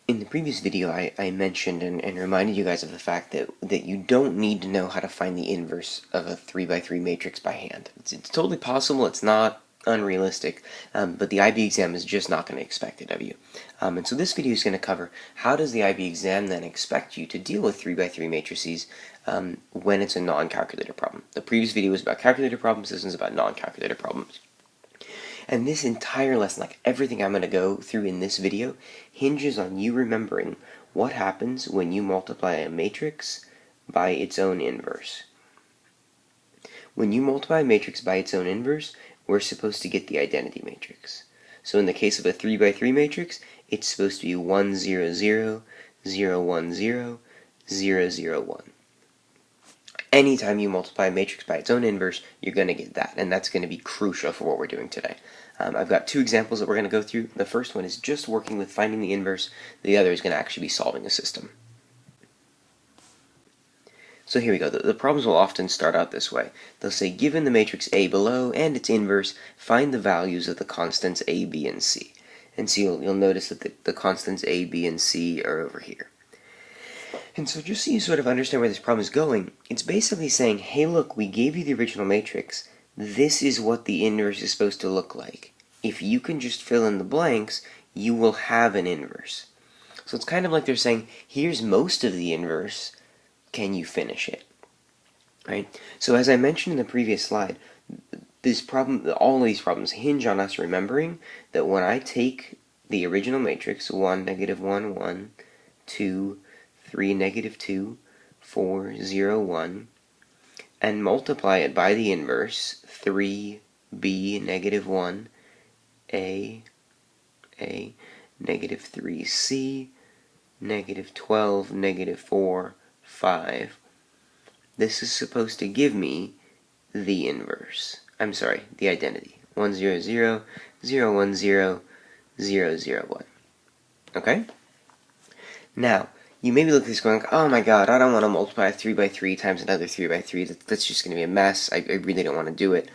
In the previous video, I mentioned and reminded you guys of the fact that you don't need to know how to find the inverse of a 3x3 matrix by hand. It's totally possible, it's not unrealistic, but the IB exam is just not going to expect it of you. And so this video is going to cover how does the IB exam then expect you to deal with 3x3 matrices when it's a non-calculator problem. The previous video was about calculator problems, this one's about non-calculator problems. And this entire lesson, like everything I'm going to go through in this video, hinges on you remembering what happens when you multiply a matrix by its own inverse. When you multiply a matrix by its own inverse, we're supposed to get the identity matrix. So in the case of a 3x3 matrix, it's supposed to be 1, 0, 0, 0, 1, 0, 0, 0, 1. Anytime you multiply a matrix by its own inverse, you're going to get that, and that's going to be crucial for what we're doing today. I've got two examples that we're going to go through. The first one is just working with finding the inverse. The other is going to actually be solving a system. So here we go. The problems will often start out this way. They'll say, given the matrix A below and its inverse, find the values of the constants A, B, and C. And so you'll notice that the constants A, B, and C are over here. And so just so you sort of understand where this problem is going, it's basically saying, hey look, we gave you the original matrix, this is what the inverse is supposed to look like. If you can just fill in the blanks, you will have an inverse. So it's kind of like they're saying, here's most of the inverse, can you finish it? Right? So as I mentioned in the previous slide, this problem, all of these problems hinge on us remembering that when I take the original matrix, 1, -1, 1, 2, 3, -2, 4, 0, 1, and multiply it by the inverse, 3, B, -1, A, -3, C, -12, -4, 5. This is supposed to give me the inverse. I'm sorry, the identity. 1, 0, 0, 0, 1, 0, 0, 0, 1. Okay? Now, you may be looking at this going, oh my god, I don't want to multiply 3x3 times another 3x3. That's just going to be a mess. I really don't want to do it.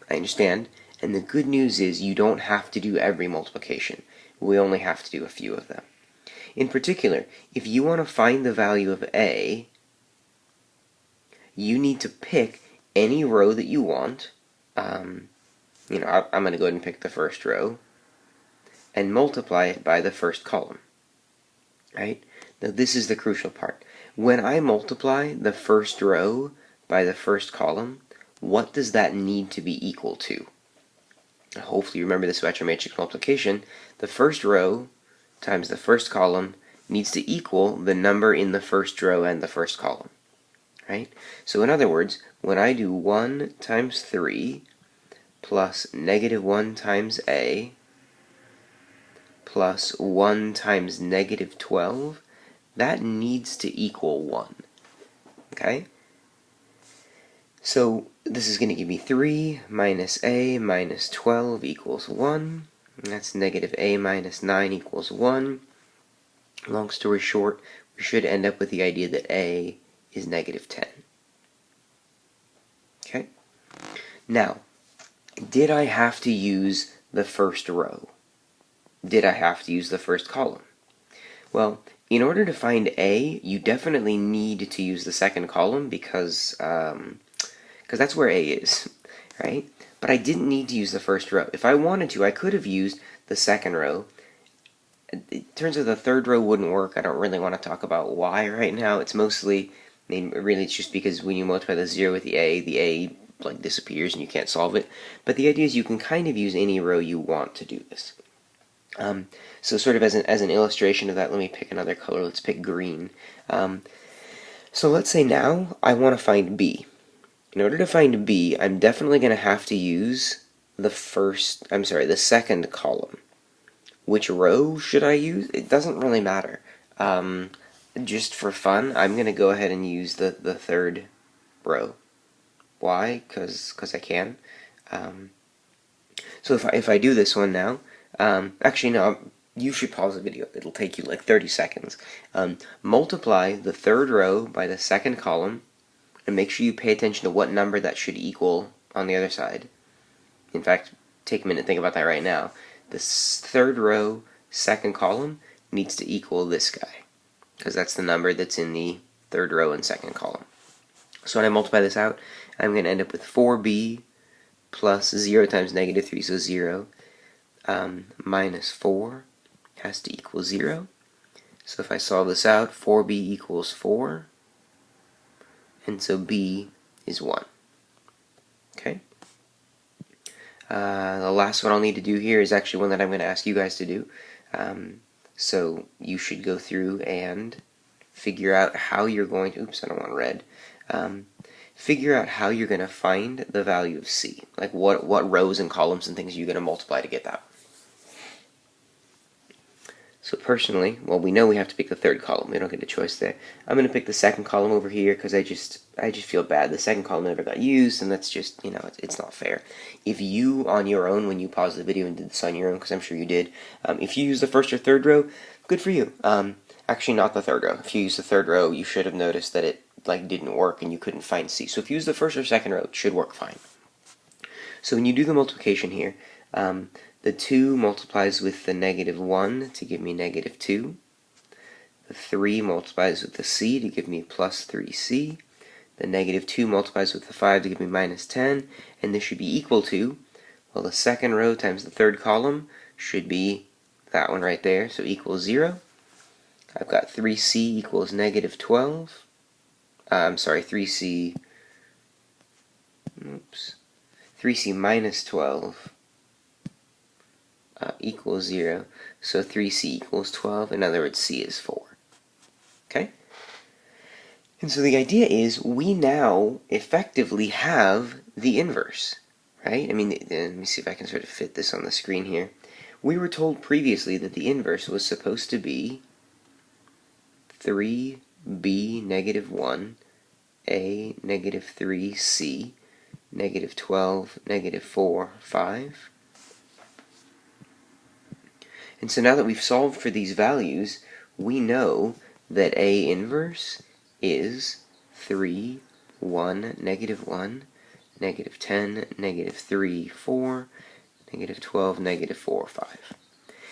I understand. And the good news is you don't have to do every multiplication. We only have to do a few of them. In particular, if you want to find the value of A, you need to pick any row that you want. I'm going to go ahead and pick the first row and multiply it by the first column. Right? Now this is the crucial part. When I multiply the first row by the first column, what does that need to be equal to? Hopefully you remember this about your matrix multiplication. The first row times the first column needs to equal the number in the first row and the first column. Right? So in other words, when I do 1 times 3 plus -1 times A plus 1 times -12, that needs to equal 1. Okay? So this is going to give me 3 minus A minus 12 equals 1. And that's -A minus 9 equals 1. Long story short, we should end up with the idea that A is -10. Okay? Now, did I have to use the first row? Did I have to use the first column? Well, in order to find A, you definitely need to use the second column because that's where A is, right? But I didn't need to use the first row. If I wanted to, I could have used the second row. It turns out the third row wouldn't work. I don't really want to talk about why right now. It's mostly, really it's just because when you multiply the 0 with the A like disappears and you can't solve it. But the idea is you can kind of use any row you want to do this. So sort of as an illustration of that, let me pick another color. Let's pick green. So let's say now I want to find B. In order to find B, I'm definitely going to have to use the second column. Which row should I use? It doesn't really matter. Just for fun, I'm going to go ahead and use the third row. Why? Because I can. So if I do this one now, actually no, you should pause the video. It'll take you like 30 seconds. Multiply the third row by the second column, and make sure you pay attention to what number that should equal on the other side. In fact, take a minute and think about that right now. The third row, second column, needs to equal this guy, because that's the number that's in the third row and second column. So when I multiply this out, I'm going to end up with 4b plus 0 times negative 3, so 0, minus 4 has to equal 0. So if I solve this out, 4b equals 4, and so b is 1. Okay? The last one I'll need to do here is actually one that I'm going to ask you guys to do. So you should go through and figure out how you're going to, oops, I don't want red. Figure out how you're going to find the value of C. Like what rows and columns and things you're going to multiply to get that. So personally, well, we know we have to pick the third column. We don't get a choice there. I'm going to pick the second column over here because I just feel bad. The second column never got used, and that's just, it's not fair. If you, on your own, when you paused the video and did this on your own, because I'm sure you did, if you use the first or third row, good for you. Actually, not the third row. If you use the third row, you should have noticed that it didn't work and you couldn't find C. So if you use the first or second row, it should work fine. So when you do the multiplication here, the 2 multiplies with the negative 1 to give me negative 2. The 3 multiplies with the c to give me plus 3c. The negative 2 multiplies with the 5 to give me minus 10. And this should be equal to, well, the second row times the third column should be that one right there, so equals 0. I've got 3c equals negative 12. I'm sorry, 3c minus 12 equals 0, so 3c equals 12. In other words, c is 4. Okay? And so the idea is we now effectively have the inverse, right? I mean, let me see if I can sort of fit this on the screen here. We were told previously that the inverse was supposed to be 3b negative 1, a negative 3c, negative 12, negative 4, 5. And so now that we've solved for these values, we know that A inverse is 3, 1, negative 1, negative 10, negative 3, 4, negative 12, negative 4, 5.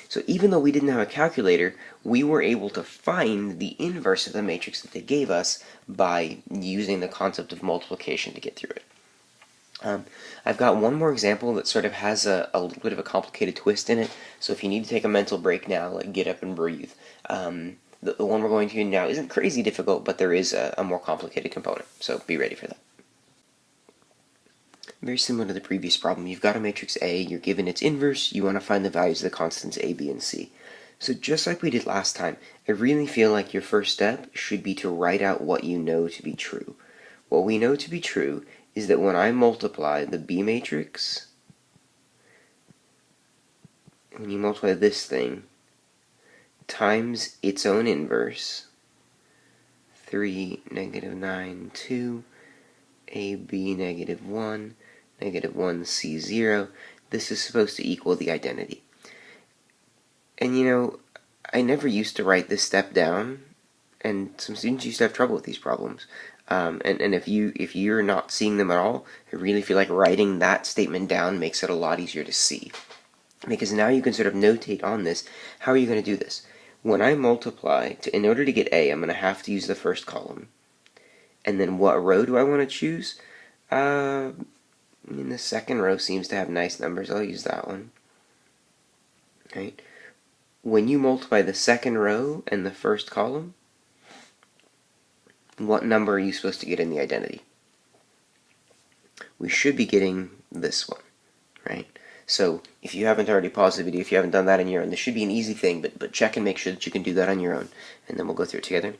So even though we didn't have a calculator, we were able to find the inverse of the matrix that they gave us by using the concept of multiplication to get through it. I've got one more example that sort of has a little bit of a complicated twist in it, so if you need to take a mental break now, get up and breathe. The one we're going to now isn't crazy difficult, but there is a more complicated component, so be ready for that. Very similar to the previous problem, you've got a matrix A, you're given its inverse, you want to find the values of the constants A, B, and C. So just like we did last time, I really feel like your first step should be to write out what you know to be true. What we know to be true is that when I multiply the B matrix, when you multiply this thing times its own inverse, 3, negative 9, 2, AB, negative 1, negative 1, C, 0, this is supposed to equal the identity. And I never used to write this step down, and some students used to have trouble with these problems. And if you're not seeing them at all, I really feel like writing that statement down makes it a lot easier to see. Because now you can sort of notate on this, how are you going to do this? When I multiply, in order to get A, I'm going to have to use the first column. And then what row do I want to choose? The second row seems to have nice numbers. I'll use that one. Right? When you multiply the second row and the first column, what number are you supposed to get in the identity? We should be getting this one, right? So if you haven't already paused the video, if you haven't done that on your own, this should be an easy thing, but check and make sure that you can do that on your own, and then we'll go through it together.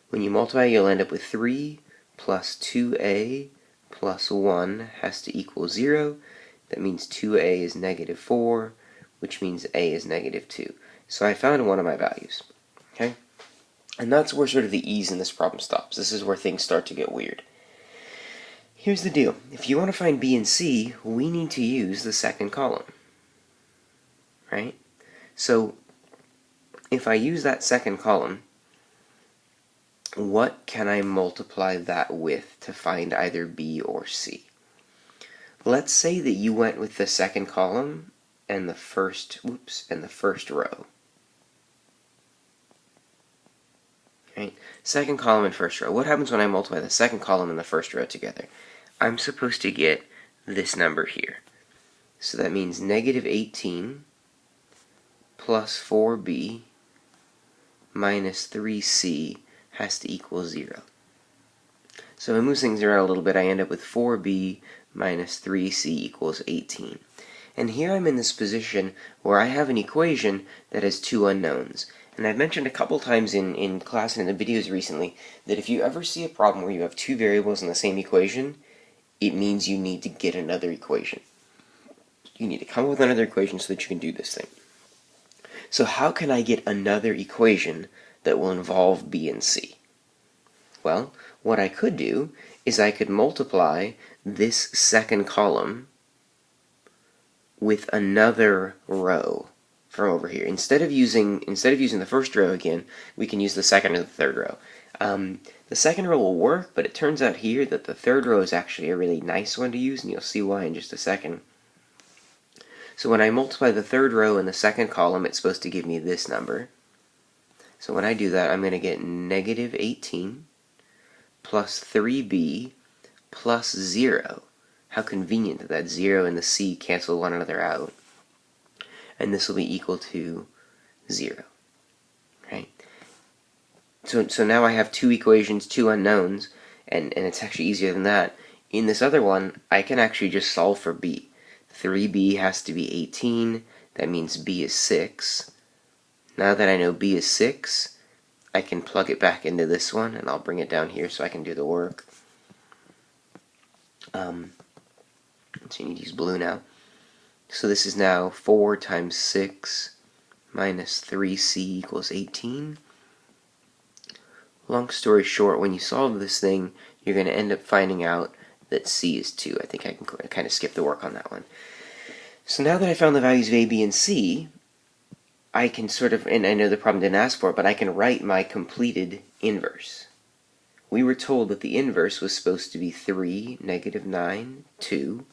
When you multiply, you'll end up with 3 plus 2a plus 1 has to equal 0. That means 2a is negative 4, which means a is negative 2. So I found one of my values, okay? And that's where sort of the ease in this problem stops. This is where things start to get weird. Here's the deal. If you want to find B and C, we need to use the second column, right? So if I use that second column, what can I multiply that with to find either B or C? Let's say that you went with the second column and the first row. second column and first row. What happens when I multiply the second column and the first row together? I'm supposed to get this number here. So that means negative 18 plus 4b minus 3c has to equal 0. So if I move things around a little bit, I end up with 4b minus 3c equals 18. And here I'm in this position where I have an equation that has two unknowns. And I've mentioned a couple times in class and in the videos recently that if you ever see a problem where you have two variables in the same equation, it means you need to get another equation. You need to come up with another equation so that you can do this thing. So how can I get another equation that will involve b and c? Well, what I could do is I could multiply this second column with another row from over here. Instead of using the first row again, we can use the second or the third row. The second row will work, but it turns out here that the third row is actually a really nice one to use, and you'll see why in just a second. So when I multiply the third row and the second column, it's supposed to give me this number. So when I do that, I'm going to get negative 18 plus 3b plus 0. How convenient that 0 and the c cancel one another out. And this will be equal to 0. Right? So now I have two equations, two unknowns, and it's actually easier than that. In this other one, I can actually just solve for b. 3b has to be 18. That means b is 6. Now that I know b is 6, I can plug it back into this one, and I'll bring it down here so I can do the work. So you need to use blue now. So this is now 4 times 6 minus 3c equals 18. Long story short, when you solve this thing, you're going to end up finding out that c is 2. I think I can kind of skip the work on that one. So now that I found the values of a, b, and c, I can sort of, and I know the problem didn't ask for it, but I can write my completed inverse. We were told that the inverse was supposed to be 3, negative 9, 2,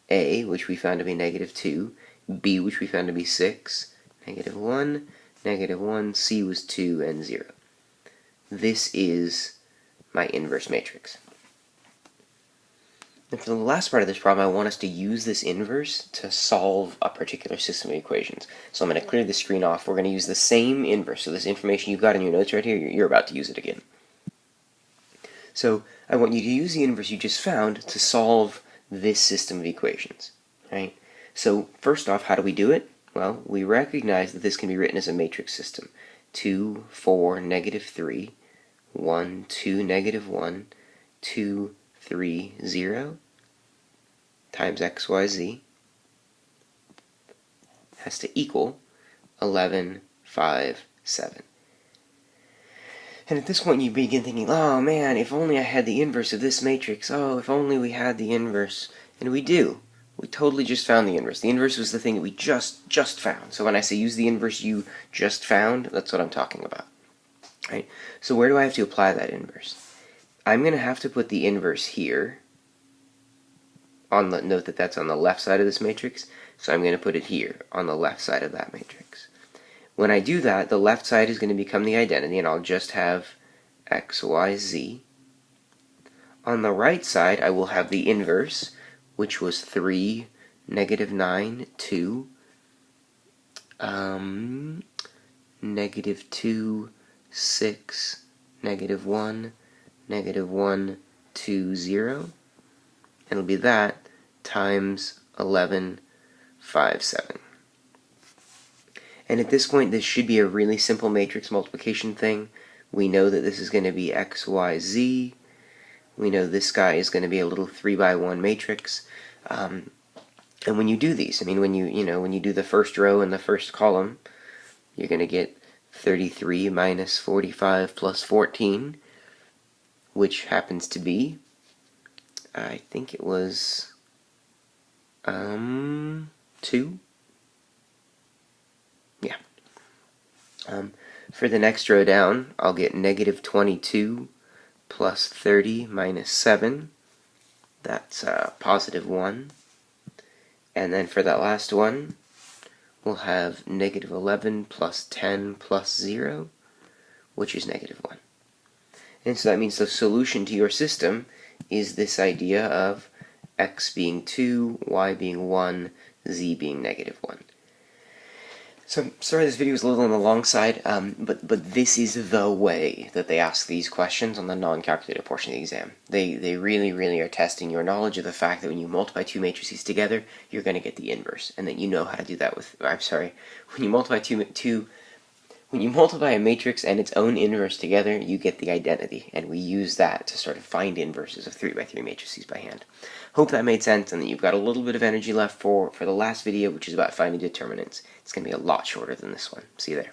a, which we found to be negative 2, b, which we found to be 6, negative 1, negative 1, c was 2, and 0. This is my inverse matrix. And for the last part of this problem, I want us to use this inverse to solve a particular system of equations. So I'm going to clear the screen off. We're going to use the same inverse. So this information you've got in your notes right here, you're about to use it again. So I want you to use the inverse you just found to solve this system of equations. Right? So first off, how do we do it? Well, we recognize that this can be written as a matrix system. 2, 4, negative 3, 1, 2, negative 1, 2, 3, 0 times x, y, z has to equal 11, 5, 7. And at this point you begin thinking, oh man, if only I had the inverse of this matrix. Oh, if only we had the inverse. And we do. We totally just found the inverse. The inverse was the thing that we just found. So when I say use the inverse you just found, that's what I'm talking about. Right? So where do I have to apply that inverse? I'm going to have to put the inverse here. Note that that's on the left side of this matrix, so I'm going to put it here on the left side of that matrix. When I do that, the left side is going to become the identity, and I'll just have x, y, z. On the right side, I will have the inverse, which was 3, negative 9, 2, negative 2, 6, negative 1, negative 1, 2, 0. It'll be that times 11, 5, 7. And at this point, this should be a really simple matrix multiplication thing. We know that this is going to be x, y, z. We know this guy is going to be a little 3 by 1 matrix. And when you do these, I mean, when you do the first row and the first column, you're going to get 33 minus 45 plus 14, which happens to be, I think it was 2. Yeah. For the next row down, I'll get negative 22 plus 30 minus 7. That's positive 1. And then for that last one, we'll have negative 11 plus 10 plus 0, which is negative 1. And so that means the solution to your system is this idea of x being 2, y being 1, z being -1. So, sorry this video is a little on the long side, but this is the way that they ask these questions on the non-calculated portion of the exam. They really are testing your knowledge of the fact that when you multiply two matrices together, you're going to get the inverse, and that you know how to do that with, when you multiply a matrix and its own inverse together, you get the identity, and we use that to sort of find inverses of 3x3 matrices by hand. Hope that made sense, and that you've got a little bit of energy left for the last video, which is about finding determinants. It's going to be a lot shorter than this one. See you there.